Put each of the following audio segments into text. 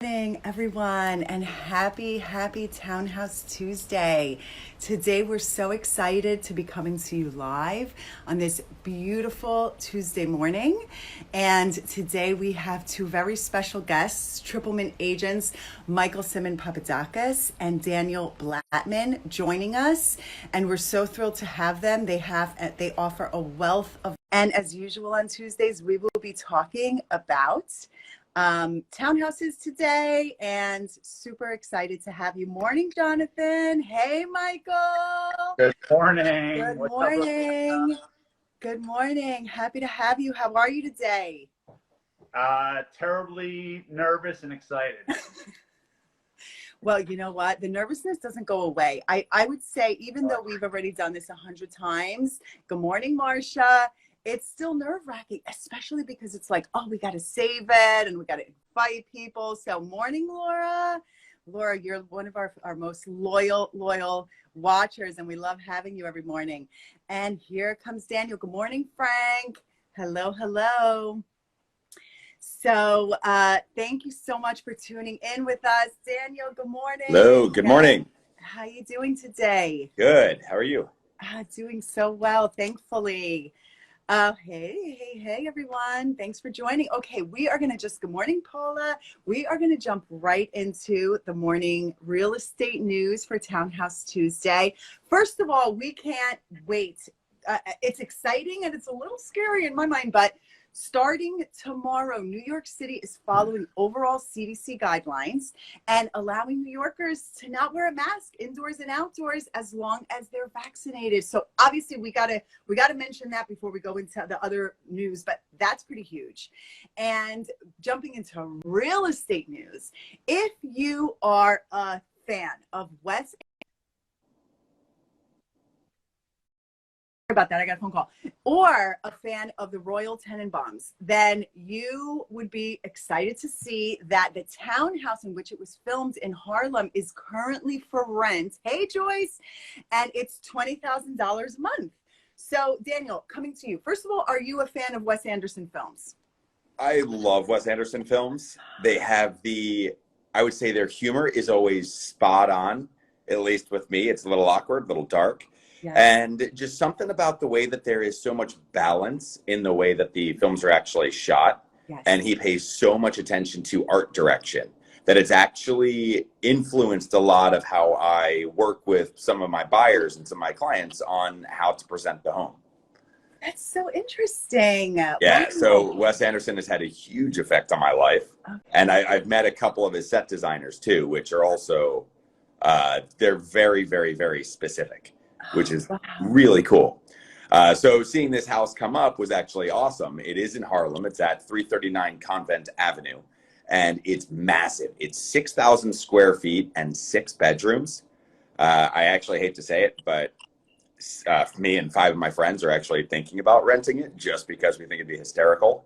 Evening, everyone, and happy Townhouse Tuesday. Today, we're so excited to be coming to you live on this beautiful Tuesday morning. And today we have two very special guests, Tripleman agents, Michael Simmon-Pappadakos and Daniel Blatman joining us. And we're so thrilled to have them. They offer a wealth of, and as usual on Tuesdays, we will be talking about townhouses today, and super excited to have you. Morning, Jonathan. Hey, Michael. Good morning. Good morning. Good morning. Happy to have you. How are you today? Terribly nervous and excited. Well, you know what? The nervousness doesn't go away. I would say, even though we've already done this 100 times, good morning, Marcia. It's still nerve-wracking, especially because it's like, oh, we got to save it and we got to invite people. So morning, Laura. Laura, you're one of our most loyal watchers, and we love having you every morning. And here comes Daniel. Good morning, Frank. Hello. So thank you so much for tuning in with us. Daniel, good morning. Hello, good morning. How are you doing today? Good. How are you? Doing so well, thankfully. Hey, everyone. Thanks for joining. Okay, we are going to good morning, Paula. We are going to jump right into the morning real estate news for Townhouse Tuesday. First of all, we can't wait. It's exciting and it's a little scary in my mind, but starting tomorrow, New York City is following overall CDC guidelines and allowing New Yorkers to not wear a mask indoors and outdoors as long as they're vaccinated. So obviously we gotta mention that before we go into the other news, but that's pretty huge. And jumping into real estate news, if you are a fan of West about that, I got a phone call, or a fan of the Royal Tenenbaums, then you would be excited to see that the townhouse in which it was filmed in Harlem is currently for rent. Hey, Joyce. And it's $20,000 a month. So, Daniel, coming to you. First of all, are you a fan of Wes Anderson films? I love Wes Anderson films. They have I would say their humor is always spot on, at least with me. It's a little awkward, a little dark. Yes. And just something about the way that there is so much balance in the way that the films are actually shot. Yes. And he pays so much attention to art direction that it's actually influenced a lot of how I work with some of my buyers and some of my clients on how to present the home. That's so interesting. Yeah, wow. So Wes Anderson has had a huge effect on my life. Okay. And I've met a couple of his set designers too, which are also, they're very, very, very specific, which is really cool. So seeing this house come up was actually awesome. It is in Harlem. It's at 339 Convent Avenue, and it's massive. It's 6,000 square feet and 6 bedrooms. I actually hate to say it, but me and 5 of my friends are actually thinking about renting it just because we think it'd be hysterical.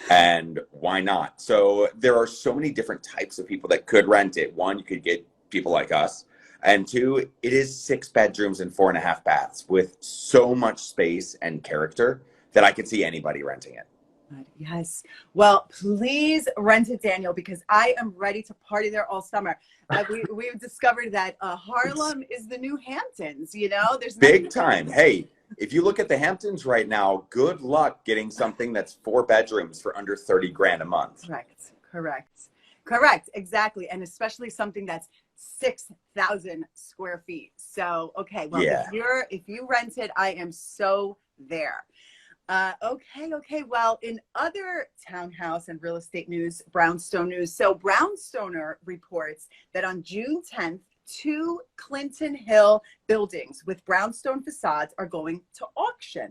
And why not? So there are so many different types of people that could rent it. One, you could get people like us. And 2, it is 6 bedrooms and 4.5 baths with so much space and character that I could see anybody renting it. Yes. Well, please rent it, Daniel, because I am ready to party there all summer. We've discovered that Harlem is the new Hamptons, you know? There's big time. Hey, if you look at the Hamptons right now, good luck getting something that's 4 bedrooms for under 30 grand a month. Correct. Exactly. And especially something that's 6,000 square feet. So, okay. Well, yeah. If you rent it, I am so there. Okay. Well, in other townhouse and real estate news, brownstone news. So Brownstoner reports that on June 10th, 2 Clinton Hill buildings with brownstone facades are going to auction.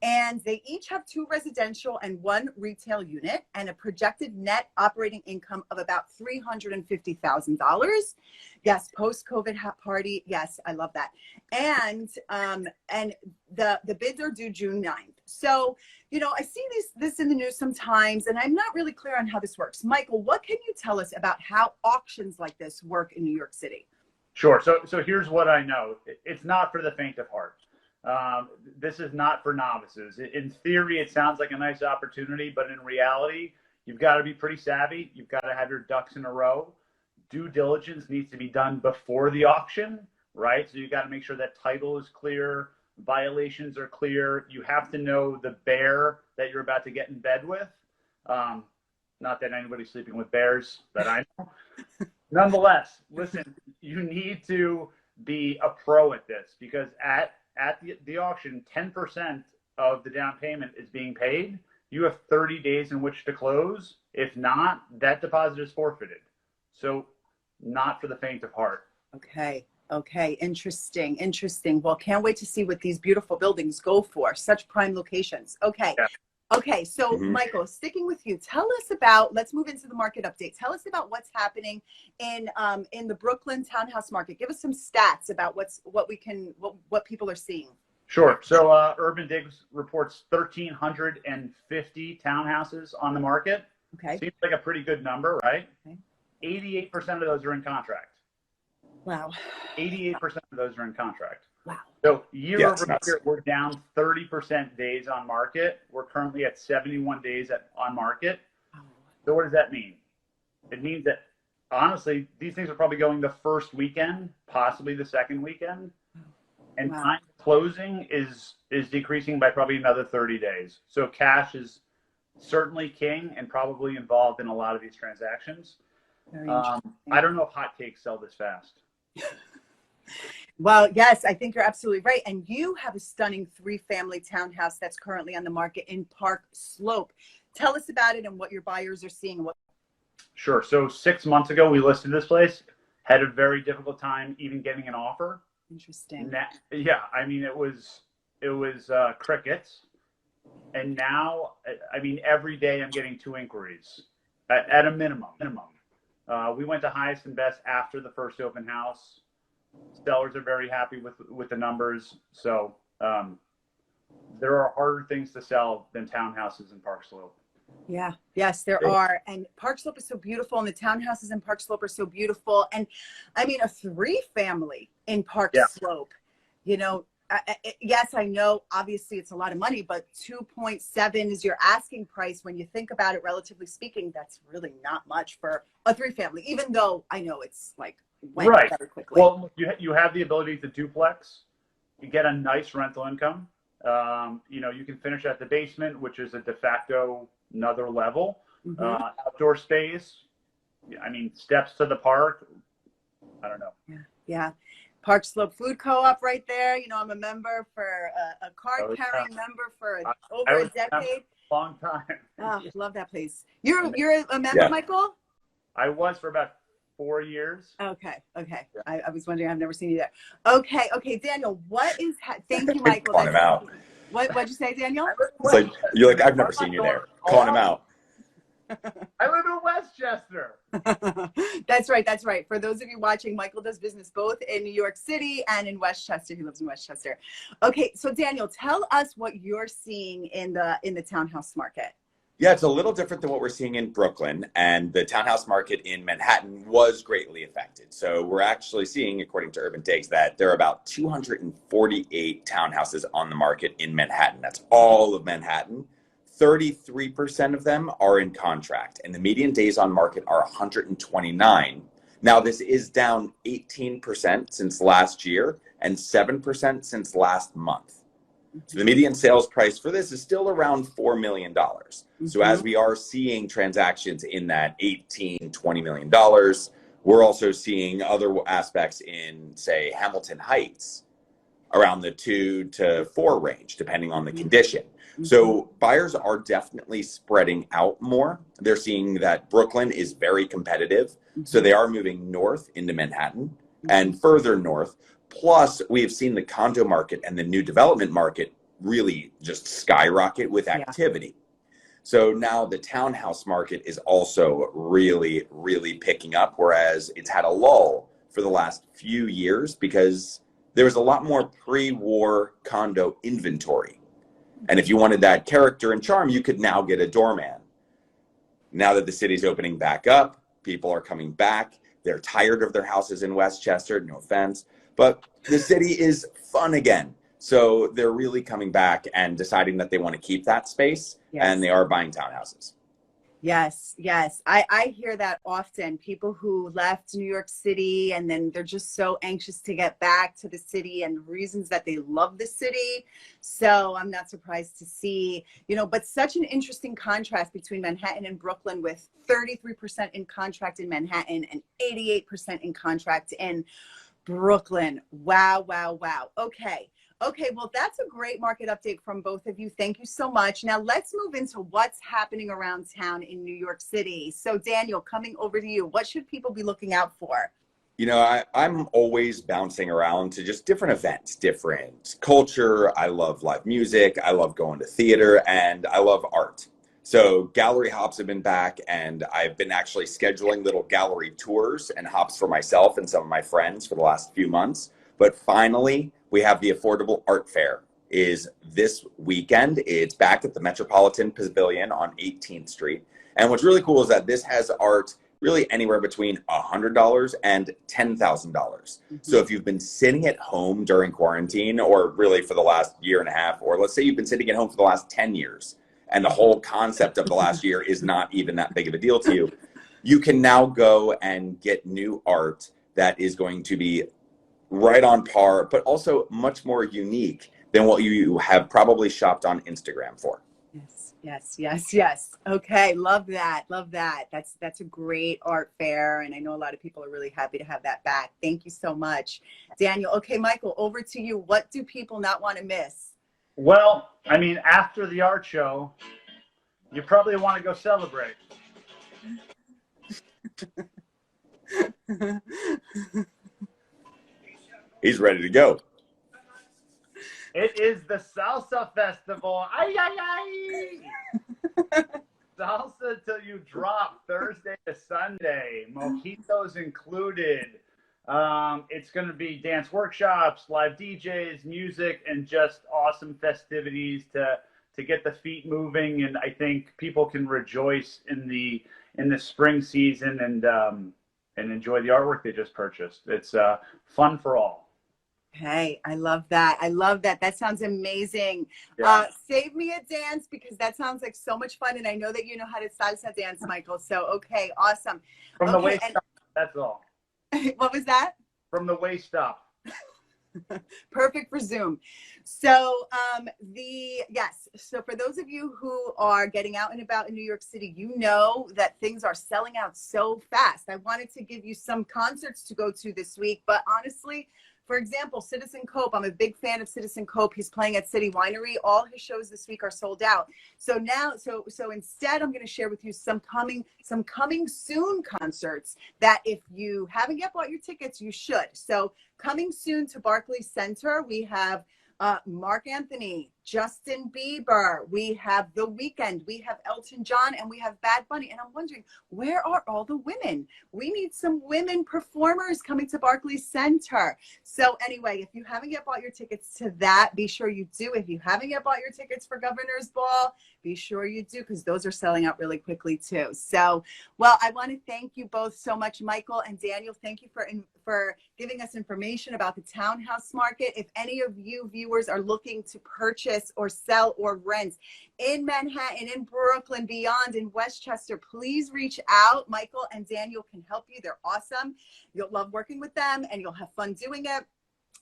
And they each have 2 residential and 1 retail unit and a projected net operating income of about $350,000. Yes, post-COVID party. Yes, I love that. And the bids are due June 9th. So, you know, I see this in the news sometimes, and I'm not really clear on how this works. Michael, what can you tell us about how auctions like this work in New York City? Sure. So here's what I know. It's not for the faint of heart. This is not for novices. In theory, it sounds like a nice opportunity, but in reality, you've got to be pretty savvy. You've got to have your ducks in a row. Due diligence needs to be done before the auction, right? So you got to make sure that title is clear, violations are clear. You have to know the bear that you're about to get in bed with. Not that anybody's sleeping with bears that I know. Nonetheless, listen, you need to be a pro at this, because at the auction, 10% of the down payment is being paid. You have 30 days in which to close. If not, that deposit is forfeited. So not for the faint of heart. Okay. Interesting. Well, can't wait to see what these beautiful buildings go for. Such prime locations. Okay. Yeah. Okay. So Michael, sticking with you, tell us about, let's move into the market update. Tell us about what's happening in the Brooklyn Townhouse Market. Give us some stats about what people are seeing. Sure. So Urban Digs reports 1,350 townhouses on the market. Okay. Seems like a pretty good number, right? Okay. 88% of those are in contract. Wow. 88% of those are in contract. Wow. So year over nuts. year, we're down 30% days on market. We're currently at 71 days on market. So what does that mean? It means that, honestly, these things are probably going the first weekend, possibly the second weekend. And time to closing is decreasing by probably another 30 days. So cash is certainly king and probably involved in a lot of these transactions. I don't know if hotcakes sell this fast. Well, yes, I think you're absolutely right. And you have a stunning 3-family townhouse that's currently on the market in Park Slope. Tell us about it and what your buyers are seeing. Sure. So 6 months ago, we listed this place, had a very difficult time even getting an offer. Interesting. Yeah. I mean, it was crickets. And now, I mean, every day I'm getting 2 inquiries at a minimum. We went to highest and best after the first open house. Sellers are very happy with the numbers. So there are harder things to sell than townhouses in Park Slope. Yeah. Yes, there are. And Park Slope is so beautiful, and the townhouses in Park Slope are so beautiful. And I mean, a 3-family in Park Slope, you know, yes, I know obviously it's a lot of money, but 2.7 is your asking price. When you think about it, relatively speaking, that's really not much for a 3-family, even though I know it's like went very quickly. Well, you have the ability to duplex. You get a nice rental income. You know, you can finish at the basement, which is a de facto another level. Outdoor space. I mean, steps to the park. I don't know. Yeah. Park Slope Food Co-op right there. You know, I'm a member for a card-carrying member for over a decade. Long time. Oh, love that place. You're a member, Michael? I was for about 4 years. Okay. Yeah. I was wondering. I've never seen you there. Okay, Daniel. What is? Thank you, Michael. Calling him out. What'd you say, Daniel? It's like you're like, I've never seen you there. Calling him out. I live in Westchester. That's right. For those of you watching, Michael does business both in New York City and in Westchester. He lives in Westchester. Okay, so Daniel, tell us what you're seeing in the townhouse market. Yeah, it's a little different than what we're seeing in Brooklyn, and the townhouse market in Manhattan was greatly affected. So we're actually seeing, according to Urban Digs, that there are about 248 townhouses on the market in Manhattan. That's all of Manhattan. 33% of them are in contract, and the median days on market are 129. Now, this is down 18% since last year and 7% since last month. So the median sales price for this is still around $4 million. So as we are seeing transactions in that $18, $20 million, we're also seeing other aspects in, say, Hamilton Heights around the 2 to 4 range, depending on the condition. So buyers are definitely spreading out more. They're seeing that Brooklyn is very competitive. So they are moving north into Manhattan and further north. Plus, we have seen the condo market and the new development market really just skyrocket with activity. So now the townhouse market is also really, really picking up, whereas it's had a lull for the last few years because there was a lot more pre-war condo inventory. And if you wanted that character and charm, you could now get a doorman. Now that the city's opening back up, people are coming back. They're tired of their houses in Westchester, no offense. But the city is fun again. So they're really coming back and deciding that they want to keep that space, and they are buying townhouses. Yes, yes. I hear that often. People who left New York City and then they're just so anxious to get back to the city and reasons that they love the city. So I'm not surprised to see, but such an interesting contrast between Manhattan and Brooklyn with 33% in contract in Manhattan and 88% in contract in Brooklyn. Wow, wow, wow. Okay. Okay, well, that's a great market update from both of you. Thank you so much. Now let's move into what's happening around town in New York City. So Daniel, coming over to you, what should people be looking out for? I'm always bouncing around to just different events, different culture. I love live music. I love going to theater, and I love art. So gallery hops have been back, and I've been actually scheduling little gallery tours and hops for myself and some of my friends for the last few months. But finally, we have the Affordable Art Fair is this weekend. It's back at the Metropolitan Pavilion on 18th Street. And what's really cool is that this has art really anywhere between $100 and $10,000. Mm-hmm. So if you've been sitting at home during quarantine, or really for the last year and a half, or let's say you've been sitting at home for the last 10 years, and the whole concept of the last year is not even that big of a deal to you, you can now go and get new art that is going to be right on par, but also much more unique than what you have probably shopped on Instagram for. Yes, yes, yes, yes. Okay, love that, love that. That's a great art fair, and I know a lot of people are really happy to have that back. Thank you so much, Daniel. Okay, Michael, over to you. What do people not want to miss? Well, I mean, after the art show, you probably want to go celebrate. He's ready to go. It is the Salsa Festival. Ay, ay, ay. Salsa till you drop, Thursday to Sunday. Mojitos included. It's going to be dance workshops, live DJs, music, and just awesome festivities to get the feet moving. And I think people can rejoice in the spring season and enjoy the artwork they just purchased. It's fun for all. Hey, I love that. I love that. That sounds amazing. Yeah. Save me a dance, because that sounds like so much fun. And I know that you know how to salsa dance, Michael. So, okay, awesome. From the waist up, that's all. What was that? From the waist up. Perfect for Zoom. So so for those of you who are getting out and about in New York City, you know that things are selling out so fast. I wanted to give you some concerts to go to this week, but honestly, for example, Citizen Cope, I'm a big fan of Citizen Cope. He's playing at City Winery. All his shows this week are sold out. So now, so instead, I'm going to share with you some coming soon concerts that if you haven't yet bought your tickets, you should. So coming soon to Barclays Center, we have Mark Anthony, Justin Bieber, we have The Weeknd, we have Elton John, and we have Bad Bunny. And I'm wondering, where are all the women? We need some women performers coming to Barclays Center. So anyway, if you haven't yet bought your tickets to that, be sure you do. If you haven't yet bought your tickets for Governor's Ball, be sure you do, because those are selling out really quickly too. So, well, I want to thank you both so much, Michael and Daniel. Thank you for giving us information about the Townhouse Market. If any of you viewers are looking to purchase or sell or rent in Manhattan, in Brooklyn, beyond, in Westchester, please reach out. Michael and Daniel can help you. They're awesome. You'll love working with them, and you'll have fun doing it.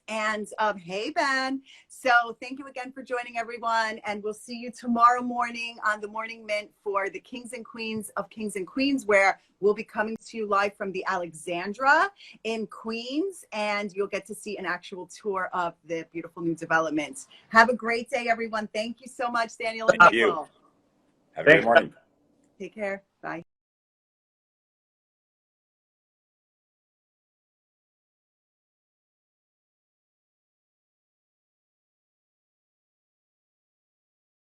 And hey, Ben. So thank you again for joining, everyone. And we'll see you tomorrow morning on the Morning Mint for the Kings and Queens of Kings and Queens, where we'll be coming to you live from the Alexandra in Queens. And you'll get to see an actual tour of the beautiful new development. Have a great day, everyone. Thank you so much, Daniel and Michael. Have a great morning. Take care. Bye.